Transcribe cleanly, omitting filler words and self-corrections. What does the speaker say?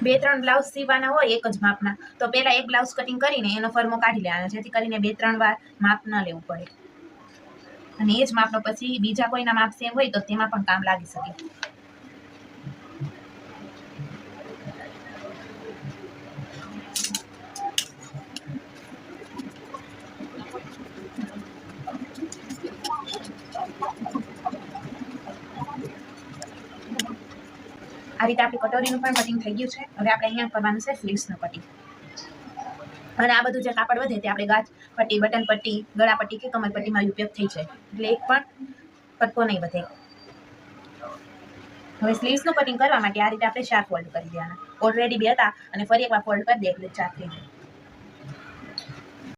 2-3 blouse સીવવાના હોય એક જ માપના, તો પહેલા એક બ્લાઉઝ કટિંગ કરીને એનો ફરમો કાઢી લેવાનો, જેથી કરીને 2-3 વાર માપ ન લેવું પડે, અને એ જ માપનો પછી બીજા કોઈના માપ સેમ હોય તો તેમાં પણ કામ લાગી શકે. આ રીતે આપણી કટોરીનું પણ કટિંગ થઈ ગયું છે. હવે આપણે અહીંયા કરવાનું છે સ્લીવ્સનું કટિંગ. અને આ બધું જે કાપડ વધે તે આપણે ગાજ પટ્ટી, બટન પટ્ટી, ગળા પટ્ટી કે કમર પટ્ટીમાં ઉપયોગ થઈ જાય, એટલે એક પણ કટકો નહીં વધે. હવે સ્લીવ્સનું કટિંગ કરવા માટે આ રીતે આપણે 4 ફોલ્ડ કરી દેવાના. ઓલરેડી 2 હતા અને ફરી એકવાર ફોલ્ડ કરી દે એટલે 4 થઈ જાય.